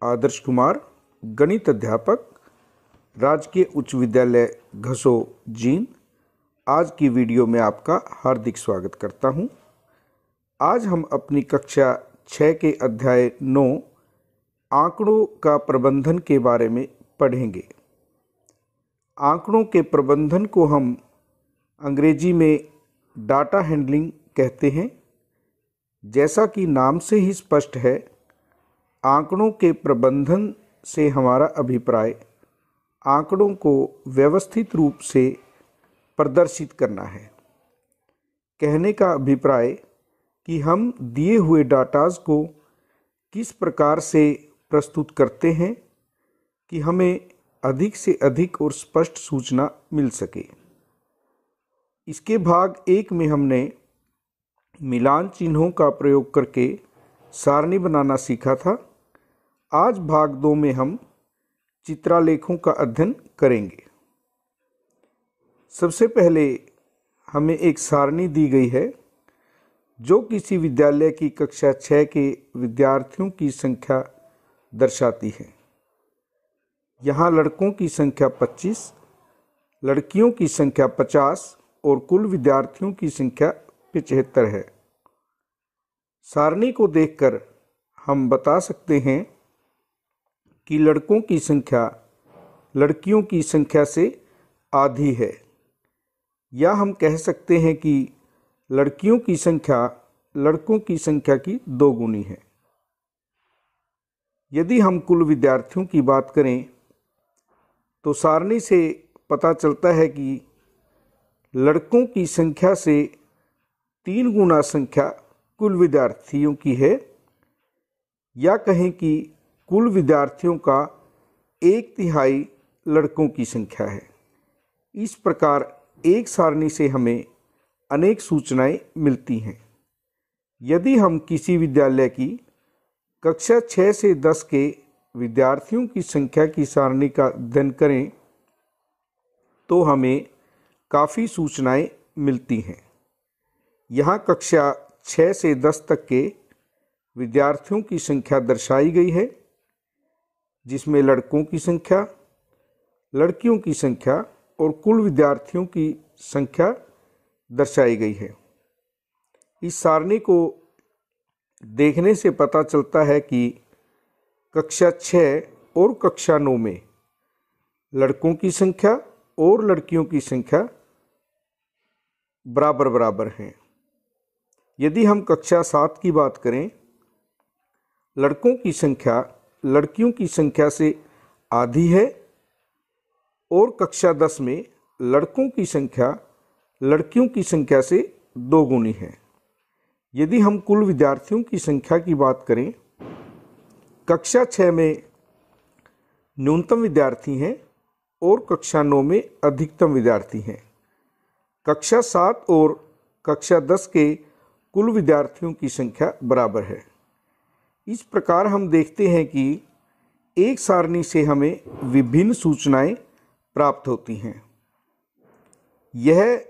आदर्श कुमार, गणित अध्यापक, राजकीय उच्च विद्यालय घसो जींद। आज की वीडियो में आपका हार्दिक स्वागत करता हूं। आज हम अपनी कक्षा 6 के अध्याय 9 आंकड़ों का प्रबंधन के बारे में पढ़ेंगे। आंकड़ों के प्रबंधन को हम अंग्रेजी में डाटा हैंडलिंग कहते हैं। जैसा कि नाम से ही स्पष्ट है, आंकड़ों के प्रबंधन से हमारा अभिप्राय आंकड़ों को व्यवस्थित रूप से प्रदर्शित करना है। कहने का अभिप्राय कि हम दिए हुए डाटाज को किस प्रकार से प्रस्तुत करते हैं कि हमें अधिक से अधिक और स्पष्ट सूचना मिल सके। इसके भाग 1 में हमने मिलान चिन्हों का प्रयोग करके सारणी बनाना सीखा था। आज भाग 2 में हम चित्रालेखों का अध्ययन करेंगे। सबसे पहले हमें एक सारणी दी गई है जो किसी विद्यालय की कक्षा 6 के विद्यार्थियों की संख्या दर्शाती है। यहाँ लड़कों की संख्या 25, लड़कियों की संख्या 50 और कुल विद्यार्थियों की संख्या 75 है। सारणी को देखकर हम बता सकते हैं कि लड़कों की संख्या लड़कियों की संख्या से आधी है, या हम कह सकते हैं कि लड़कियों की संख्या लड़कों की संख्या की 2 गुनी है। यदि हम कुल विद्यार्थियों की बात करें तो सारणी से पता चलता है कि लड़कों की संख्या से 3 गुना संख्या कुल विद्यार्थियों की है, या कहें कि कुल विद्यार्थियों का 1/3 लड़कों की संख्या है। इस प्रकार एक सारणी से हमें अनेक सूचनाएं मिलती हैं। यदि हम किसी विद्यालय की कक्षा 6 से 10 के विद्यार्थियों की संख्या की सारणी का अध्ययन करें तो हमें काफ़ी सूचनाएं मिलती हैं। यहाँ कक्षा 6 से 10 तक के विद्यार्थियों की संख्या दर्शाई गई है, जिसमें लड़कों की संख्या, लड़कियों की संख्या और कुल विद्यार्थियों की संख्या दर्शाई गई है। इस सारणी को देखने से पता चलता है कि कक्षा 6 और कक्षा 9 में लड़कों की संख्या और लड़कियों की संख्या बराबर बराबर हैं। यदि हम कक्षा 7 की बात करें, लड़कों की संख्या लड़कियों की संख्या से आधी है और कक्षा 10 में लड़कों की संख्या लड़कियों की संख्या से 2 गुनी है। यदि हम कुल विद्यार्थियों की संख्या की बात करें, कक्षा 6 में न्यूनतम विद्यार्थी हैं और कक्षा 9 में अधिकतम विद्यार्थी हैं। कक्षा 7 और कक्षा 10 के कुल विद्यार्थियों की संख्या बराबर है। इस प्रकार हम देखते हैं कि एक सारणी से हमें विभिन्न सूचनाएं प्राप्त होती हैं। यह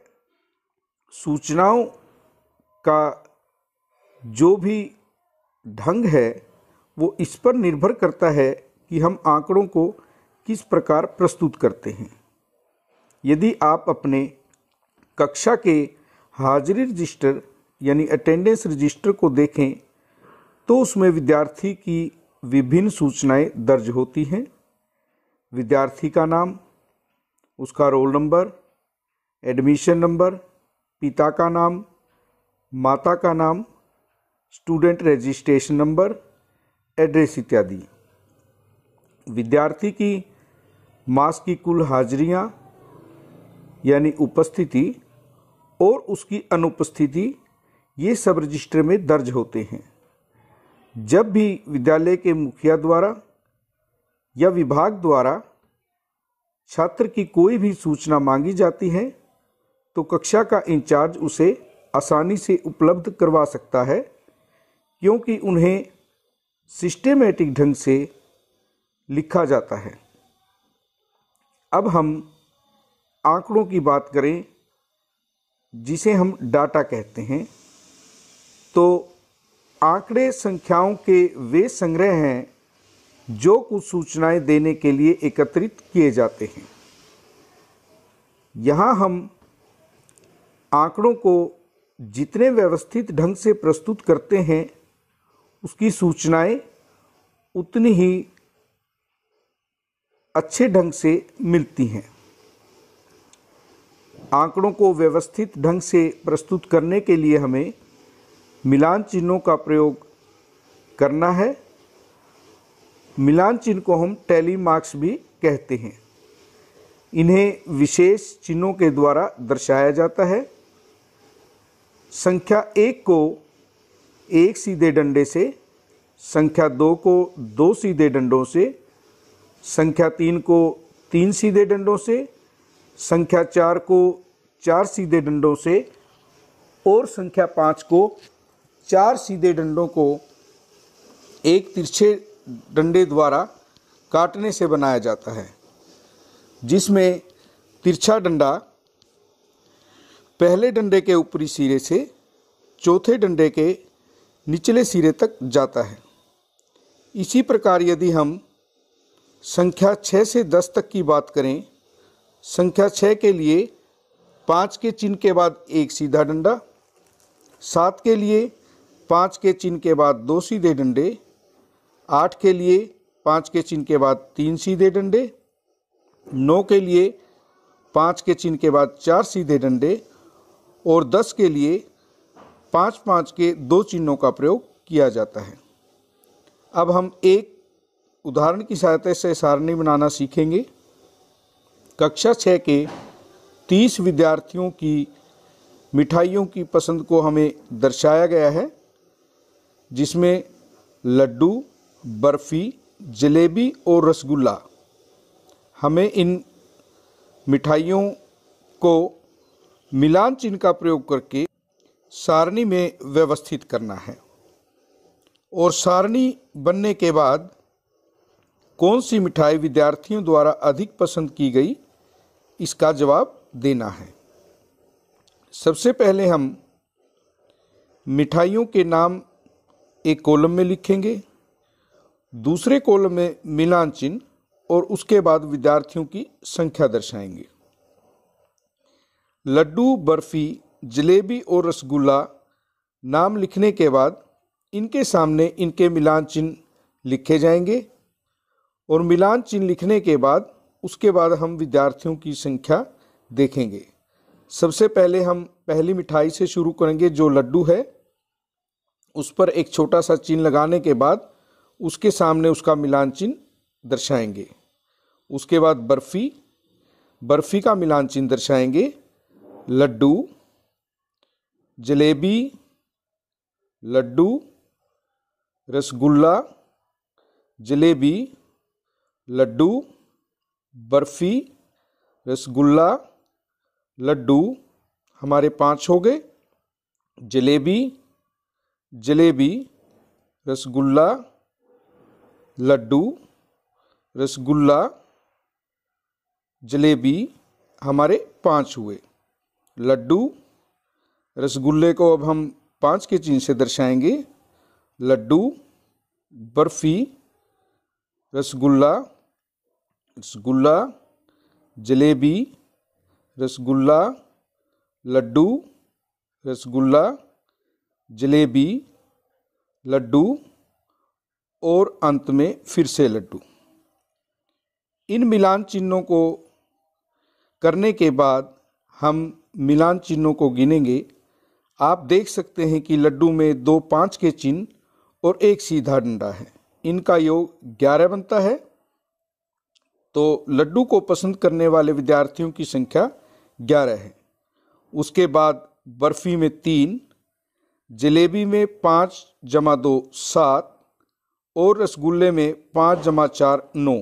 सूचनाओं का जो भी ढंग है वो इस पर निर्भर करता है कि हम आंकड़ों को किस प्रकार प्रस्तुत करते हैं। यदि आप अपने कक्षा के हाजिरी रजिस्टर यानी अटेंडेंस रजिस्टर को देखें तो उसमें विद्यार्थी की विभिन्न सूचनाएं दर्ज होती हैं। विद्यार्थी का नाम, उसका रोल नंबर, एडमिशन नंबर, पिता का नाम, माता का नाम, स्टूडेंट रजिस्ट्रेशन नंबर, एड्रेस इत्यादि। विद्यार्थी की मास की कुल हाजिरियां यानी उपस्थिति और उसकी अनुपस्थिति, ये सब रजिस्टर में दर्ज होते हैं। जब भी विद्यालय के मुखिया द्वारा या विभाग द्वारा छात्र की कोई भी सूचना मांगी जाती है तो कक्षा का इंचार्ज उसे आसानी से उपलब्ध करवा सकता है, क्योंकि उन्हें सिस्टेमेटिक ढंग से लिखा जाता है। अब हम आंकड़ों की बात करें, जिसे हम डाटा कहते हैं, तो आंकड़े संख्याओं के वे संग्रह हैं जो कुछ सूचनाएं देने के लिए एकत्रित किए जाते हैं। यहाँ हम आंकड़ों को जितने व्यवस्थित ढंग से प्रस्तुत करते हैं उसकी सूचनाएं उतनी ही अच्छे ढंग से मिलती हैं। आंकड़ों को व्यवस्थित ढंग से प्रस्तुत करने के लिए हमें मिलान चिन्हों का प्रयोग करना है। मिलान चिन्ह को हम टैली मार्क्स भी कहते हैं। इन्हें विशेष चिन्हों के द्वारा दर्शाया जाता है। संख्या 1 को 1 सीधे डंडे से, संख्या 2 को 2 सीधे डंडों से, संख्या 3 को 3 सीधे डंडों से, संख्या 4 को 4 सीधे डंडों से और संख्या 5 को 4 सीधे डंडों को एक तिरछे डंडे द्वारा काटने से बनाया जाता है, जिसमें तिरछा डंडा पहले डंडे के ऊपरी सिरे से चौथे डंडे के निचले सिरे तक जाता है। इसी प्रकार यदि हम संख्या 6 से 10 तक की बात करें, संख्या 6 के लिए 5 के चिन्ह के बाद एक सीधा डंडा, 7 के लिए 5 के चिन्ह के बाद 2 सीधे डंडे, 8 के लिए 5 के चिन्ह के बाद 3 सीधे डंडे, 9 के लिए 5 के चिन्ह के बाद 4 सीधे डंडे और 10 के लिए 5-5 के 2 चिन्हों का प्रयोग किया जाता है। अब हम एक उदाहरण की सहायता से सारणी बनाना सीखेंगे। कक्षा 6 के 30 विद्यार्थियों की मिठाइयों की पसंद को हमें दर्शाया गया है, जिसमें लड्डू, बर्फ़ी, जलेबी और रसगुल्ला। हमें इन मिठाइयों को मिलान चिन्ह का प्रयोग करके सारणी में व्यवस्थित करना है और सारणी बनने के बाद कौन सी मिठाई विद्यार्थियों द्वारा अधिक पसंद की गई, इसका जवाब देना है। सबसे पहले हम मिठाइयों के नाम एक कॉलम में लिखेंगे, दूसरे कॉलम में मिलान चिन्ह और उसके बाद विद्यार्थियों की संख्या दर्शाएंगे। लड्डू, बर्फ़ी, जलेबी और रसगुल्ला नाम लिखने के बाद इनके सामने इनके मिलान चिन्ह लिखे जाएंगे और मिलान चिन्ह लिखने के बाद उसके बाद हम विद्यार्थियों की संख्या देखेंगे। सबसे पहले हम पहली मिठाई से शुरू करेंगे, जो लड्डू है। उस पर एक छोटा सा चिन्ह लगाने के बाद उसके सामने उसका मिलान चिन्ह दर्शाएंगे। उसके बाद बर्फ़ी का मिलान चिन्ह दर्शाएंगे। लड्डू, जलेबी, लड्डू, रसगुल्ला, जलेबी, लड्डू, बर्फ़ी, रसगुल्ला, लड्डू, हमारे 5 हो गए। जलेबी, रसगुल्ला, लड्डू, रसगुल्ला, जलेबी, हमारे 5 हुए। लड्डू, रसगुल्ले को अब हम 5 के चिन्ह से दर्शाएंगे। लड्डू, बर्फ़ी, रसगुल्ला, जलेबी, रसगुल्ला, लड्डू, रसगुल्ला, जलेबी, लड्डू और अंत में फिर से लड्डू। इन मिलान चिन्हों को करने के बाद हम मिलान चिन्हों को गिनेंगे। आप देख सकते हैं कि लड्डू में 2 5 के चिन्ह और एक सीधा डंडा है। इनका योग 11 बनता है। तो लड्डू को पसंद करने वाले विद्यार्थियों की संख्या 11 है। उसके बाद बर्फ़ी में 3, जलेबी में 5 + 2 7 और रसगुल्ले में 5 + 4 9।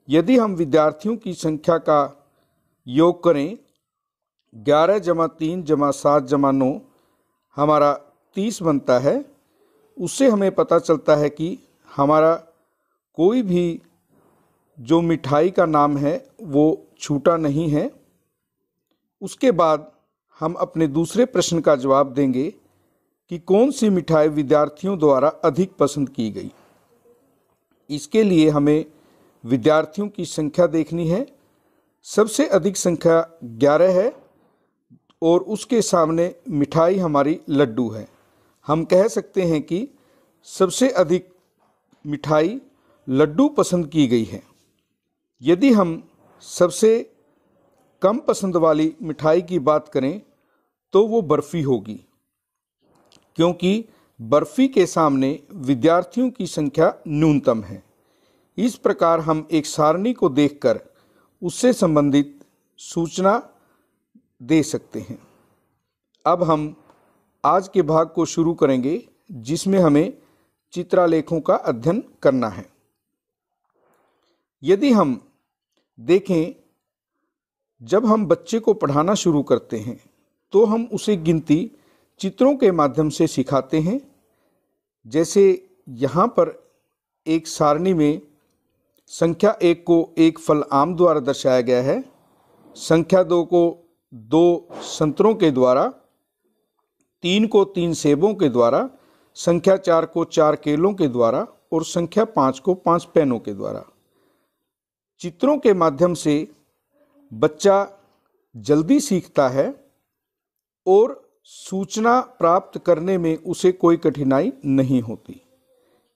यदि हम विद्यार्थियों की संख्या का योग करें 11 + 3 + 7 + 9 हमारा 30 बनता है। उससे हमें पता चलता है कि हमारा कोई भी जो मिठाई का नाम है वो छूटा नहीं है। उसके बाद हम अपने दूसरे प्रश्न का जवाब देंगे कि कौन सी मिठाई विद्यार्थियों द्वारा अधिक पसंद की गई। इसके लिए हमें विद्यार्थियों की संख्या देखनी है। सबसे अधिक संख्या 11 है और उसके सामने मिठाई हमारी लड्डू है। हम कह सकते हैं कि सबसे अधिक मिठाई लड्डू पसंद की गई है। यदि हम सबसे कम पसंद वाली मिठाई की बात करें तो वो बर्फ़ी होगी, क्योंकि बर्फ़ी के सामने विद्यार्थियों की संख्या न्यूनतम है। इस प्रकार हम एक सारणी को देखकर उससे संबंधित सूचना दे सकते हैं। अब हम आज के भाग को शुरू करेंगे, जिसमें हमें चित्रालेखों का अध्ययन करना है। यदि हम देखें, जब हम बच्चे को पढ़ाना शुरू करते हैं तो हम उसे गिनती चित्रों के माध्यम से सिखाते हैं। जैसे यहाँ पर एक सारणी में संख्या 1 को एक फल आम द्वारा दर्शाया गया है, संख्या 2 को 2 संतरों के द्वारा, 3 को 3 सेबों के द्वारा, संख्या 4 को 4 केलों के द्वारा और संख्या 5 को 5 पेनों के द्वारा। चित्रों के माध्यम से बच्चा जल्दी सीखता है और सूचना प्राप्त करने में उसे कोई कठिनाई नहीं होती।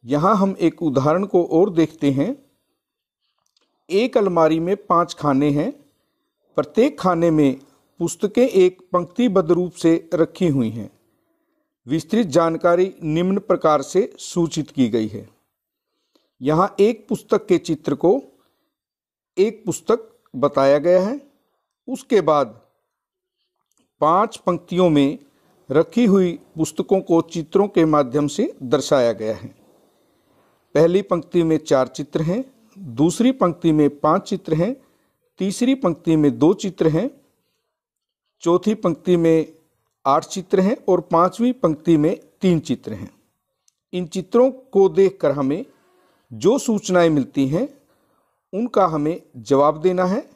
यहाँ हम एक उदाहरण को और देखते हैं। एक अलमारी में 5 खाने हैं। प्रत्येक खाने में पुस्तकें एक पंक्तिबद्ध रूप से रखी हुई हैं। विस्तृत जानकारी निम्न प्रकार से सूचित की गई है। यहाँ एक पुस्तक के चित्र को एक पुस्तक बताया गया है। उसके बाद 5 पंक्तियों में रखी हुई पुस्तकों को चित्रों के माध्यम से दर्शाया गया है। पहली पंक्ति में 4 चित्र हैं, दूसरी पंक्ति में 5 चित्र हैं, तीसरी पंक्ति में 2 चित्र हैं, चौथी पंक्ति में 8 चित्र हैं और 5वीं पंक्ति में 3 चित्र हैं। इन चित्रों को देखकर हमें जो सूचनाएं मिलती हैं उनका हमें जवाब देना है।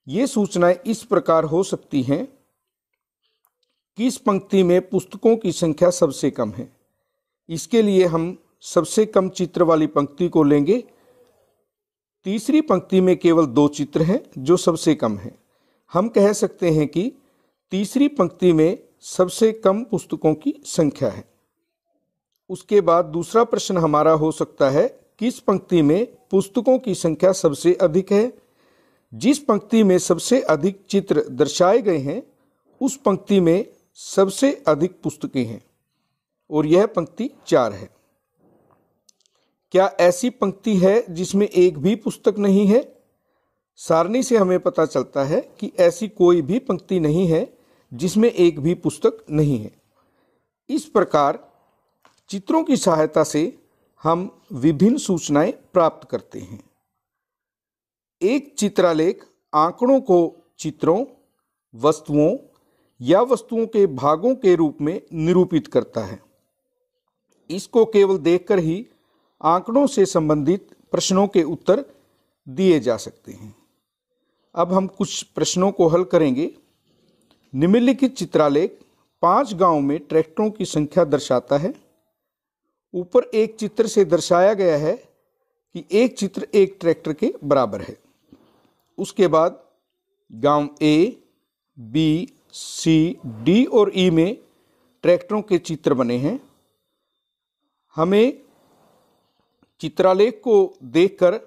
ये सूचनाएं इस प्रकार हो सकती हैं कि इस पंक्ति में पुस्तकों की संख्या सबसे कम है। इसके लिए हम सबसे कम चित्र वाली पंक्ति को लेंगे। तीसरी पंक्ति में केवल 2 चित्र हैं जो सबसे कम है। हम कह सकते हैं कि तीसरी पंक्ति में सबसे कम पुस्तकों की संख्या है। उसके बाद दूसरा प्रश्न हमारा हो सकता है, किस पंक्ति में पुस्तकों की संख्या सबसे अधिक है। जिस पंक्ति में सबसे अधिक चित्र दर्शाए गए हैं उस पंक्ति में सबसे अधिक पुस्तकें हैं और यह पंक्ति 4 है। क्या ऐसी पंक्ति है जिसमें एक भी पुस्तक नहीं है? सारणी से हमें पता चलता है कि ऐसी कोई भी पंक्ति नहीं है जिसमें एक भी पुस्तक नहीं है। इस प्रकार चित्रों की सहायता से हम विभिन्न सूचनाएं प्राप्त करते हैं। एक चित्रालेख आंकड़ों को चित्रों, वस्तुओं या वस्तुओं के भागों के रूप में निरूपित करता है। इसको केवल देखकर ही आंकड़ों से संबंधित प्रश्नों के उत्तर दिए जा सकते हैं। अब हम कुछ प्रश्नों को हल करेंगे। निम्नलिखित चित्रालेख 5 गांवों में ट्रैक्टरों की संख्या दर्शाता है। ऊपर एक चित्र से दर्शाया गया है कि एक चित्र एक ट्रैक्टर के बराबर है। उसके बाद गांव ए, बी, सी, डी और ई में ट्रैक्टरों के चित्र बने हैं। हमें चित्रालेख को देखकर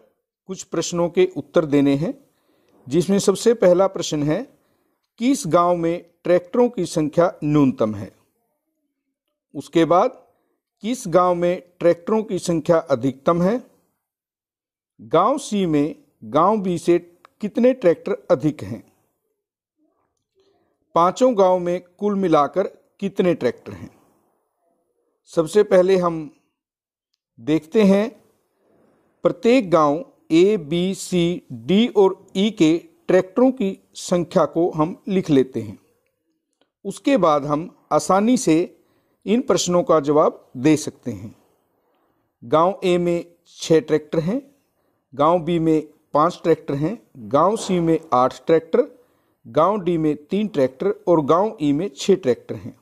कुछ प्रश्नों के उत्तर देने हैं, जिसमें सबसे पहला प्रश्न है, किस गांव में ट्रैक्टरों की संख्या न्यूनतम है। उसके बाद किस गांव में ट्रैक्टरों की संख्या अधिकतम है। गांव सी में गांव बी से कितने ट्रैक्टर अधिक हैं। 5 गांव में कुल मिलाकर कितने ट्रैक्टर हैं। सबसे पहले हम देखते हैं, प्रत्येक गांव ए, बी, सी, डी और ई के ट्रैक्टरों की संख्या को हम लिख लेते हैं। उसके बाद हम आसानी से इन प्रश्नों का जवाब दे सकते हैं। गांव ए में 6 ट्रैक्टर हैं, गांव बी में 5 ट्रैक्टर हैं, गांव सी में 8 ट्रैक्टर, गांव डी में 3 ट्रैक्टर और गांव ई में 6 ट्रैक्टर हैं।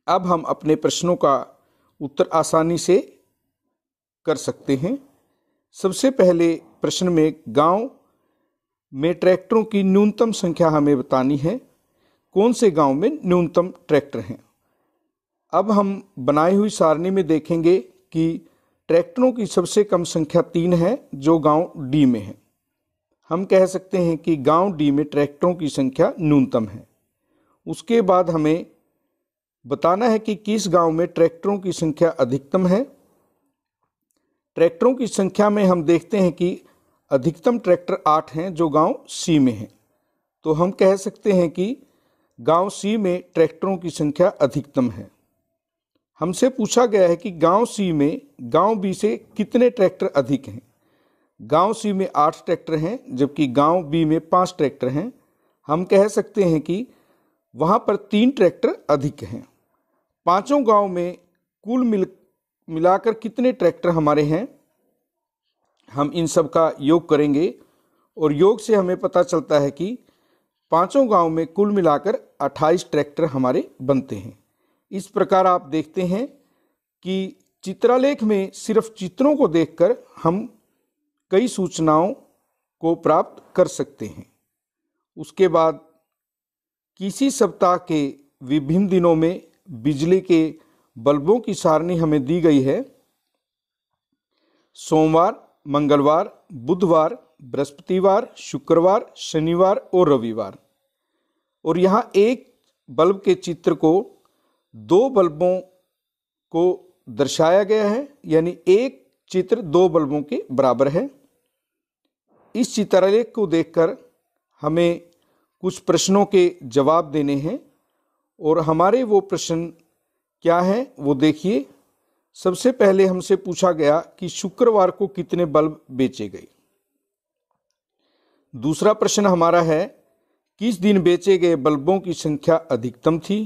अब हम अपने प्रश्नों का उत्तर आसानी से कर सकते हैं। सबसे पहले प्रश्न में गांव में ट्रैक्टरों की न्यूनतम संख्या हमें बतानी है। कौन से गांव में न्यूनतम ट्रैक्टर हैं? अब हम बनाई हुई सारणी में देखेंगे कि ट्रैक्टरों की सबसे कम संख्या 3 है जो गांव डी में है। हम कह सकते हैं कि गांव डी में ट्रैक्टरों की संख्या न्यूनतम है। उसके बाद हमें बताना है कि किस गांव में ट्रैक्टरों की संख्या अधिकतम है। ट्रैक्टरों की संख्या में हम देखते हैं कि अधिकतम ट्रैक्टर 8 हैं जो गांव सी में है। तो हम कह सकते हैं कि गांव सी में ट्रैक्टरों की संख्या अधिकतम है। हमसे पूछा गया है कि गांव सी में गांव बी से कितने ट्रैक्टर अधिक हैं। गांव सी में 8 ट्रैक्टर हैं जबकि गांव बी में 5 ट्रैक्टर हैं। हम कह सकते हैं कि वहां पर 3 ट्रैक्टर अधिक हैं। पांचों गांव में कुल मिलाकर कितने ट्रैक्टर हमारे हैं, हम इन सब का योग करेंगे और योग से हमें पता चलता है कि पांचों गांव में कुल मिलाकर 28 ट्रैक्टर हमारे बनते हैं। इस प्रकार आप देखते हैं कि चित्रालेख में सिर्फ चित्रों को देखकर हम कई सूचनाओं को प्राप्त कर सकते हैं। उसके बाद किसी सप्ताह के विभिन्न दिनों में बिजली के बल्बों की सारणी हमें दी गई है। सोमवार, मंगलवार, बुधवार, बृहस्पतिवार, शुक्रवार, शनिवार और रविवार। और यहाँ एक बल्ब के चित्र को 2 बल्बों को दर्शाया गया है, यानी एक चित्र 2 बल्बों के बराबर है। इस चित्रलेख को देखकर हमें कुछ प्रश्नों के जवाब देने हैं और हमारे वो प्रश्न क्या है वो देखिए। सबसे पहले हमसे पूछा गया कि शुक्रवार को कितने बल्ब बेचे गए। दूसरा प्रश्न हमारा है किस दिन बेचे गए बल्बों की संख्या अधिकतम थी।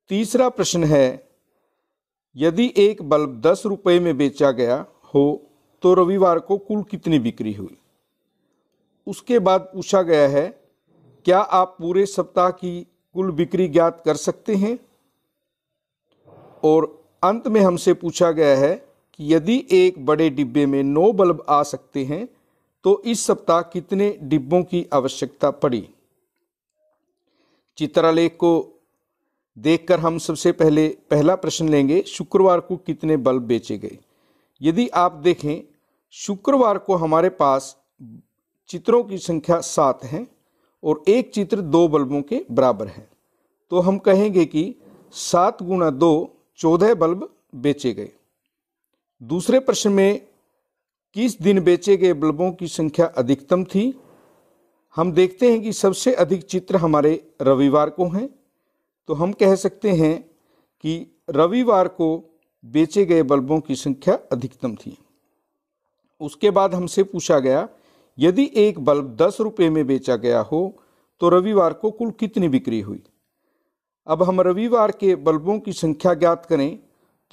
तीसरा प्रश्न है यदि एक बल्ब 10 रुपये में बेचा गया हो तो रविवार को कुल कितनी बिक्री हुई। उसके बाद पूछा गया है क्या आप पूरे सप्ताह की कुल बिक्री ज्ञात कर सकते हैं। और अंत में हमसे पूछा गया है कि यदि एक बड़े डिब्बे में 9 बल्ब आ सकते हैं तो इस सप्ताह कितने डिब्बों की आवश्यकता पड़ी। चित्रलेख को देखकर हम सबसे पहले पहला प्रश्न लेंगे, शुक्रवार को कितने बल्ब बेचे गए। यदि आप देखें शुक्रवार को हमारे पास चित्रों की संख्या 7 है और एक चित्र 2 बल्बों के बराबर है। तो हम कहेंगे कि 7 गुणा 2 14 बल्ब बेचे गए। दूसरे प्रश्न में किस दिन बेचे गए बल्बों की संख्या अधिकतम थी। हम देखते हैं कि सबसे अधिक चित्र हमारे रविवार को हैं। तो हम कह सकते हैं कि रविवार को बेचे गए बल्बों की संख्या अधिकतम थी। उसके बाद हमसे पूछा गया यदि एक बल्ब 10 रुपये में बेचा गया हो तो रविवार को कुल कितनी बिक्री हुई। अब हम रविवार के बल्बों की संख्या ज्ञात करें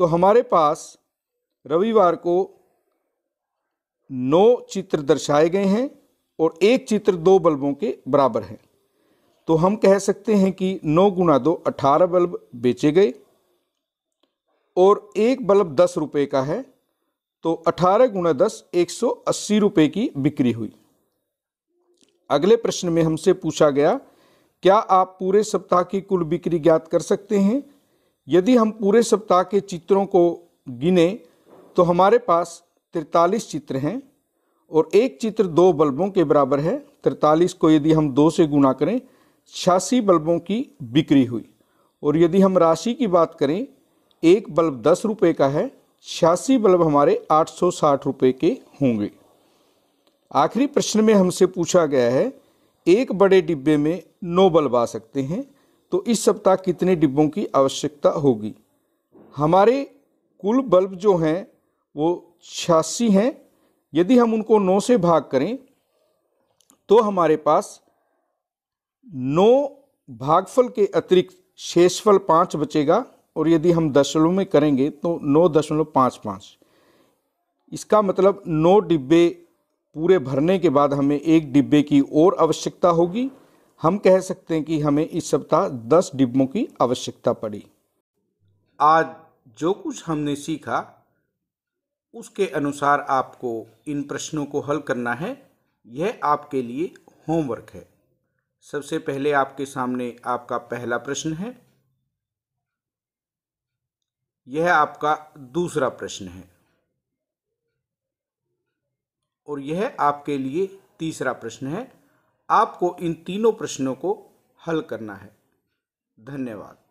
तो हमारे पास रविवार को 9 चित्र दर्शाए गए हैं और एक चित्र 2 बल्बों के बराबर है। तो हम कह सकते हैं कि 9 गुणा 2 18 बल्ब बेचे गए और एक बल्ब 10 रुपये का है तो 18 गुणा 10 180 रुपये की बिक्री हुई। अगले प्रश्न में हमसे पूछा गया क्या आप पूरे सप्ताह की कुल बिक्री ज्ञात कर सकते हैं। यदि हम पूरे सप्ताह के चित्रों को गिने तो हमारे पास 43 चित्र हैं और एक चित्र 2 बल्बों के बराबर है। 43 को यदि हम 2 से गुणा करें 86 बल्बों की बिक्री हुई। और यदि हम राशि की बात करें एक बल्ब 10 रुपये का है, 86 बल्ब हमारे 860 रुपये के होंगे। आखिरी प्रश्न में हमसे पूछा गया है एक बड़े डिब्बे में 9 बल्ब आ सकते हैं तो इस सप्ताह कितने डिब्बों की आवश्यकता होगी। हमारे कुल बल्ब जो हैं वो 86 हैं। यदि हम उनको 9 से भाग करें तो हमारे पास 9 भागफल के अतिरिक्त शेषफल 5 बचेगा और यदि हम दशमलव में करेंगे तो 9.55। इसका मतलब 9 डिब्बे पूरे भरने के बाद हमें एक डिब्बे की और आवश्यकता होगी। हम कह सकते हैं कि हमें इस सप्ताह 10 डिब्बों की आवश्यकता पड़ी। आज जो कुछ हमने सीखा उसके अनुसार आपको इन प्रश्नों को हल करना है। यह आपके लिए होमवर्क है। सबसे पहले आपके सामने आपका पहला प्रश्न है, यह आपका दूसरा प्रश्न है और यह आपके लिए तीसरा प्रश्न है। आपको इन तीनों प्रश्नों को हल करना है। धन्यवाद।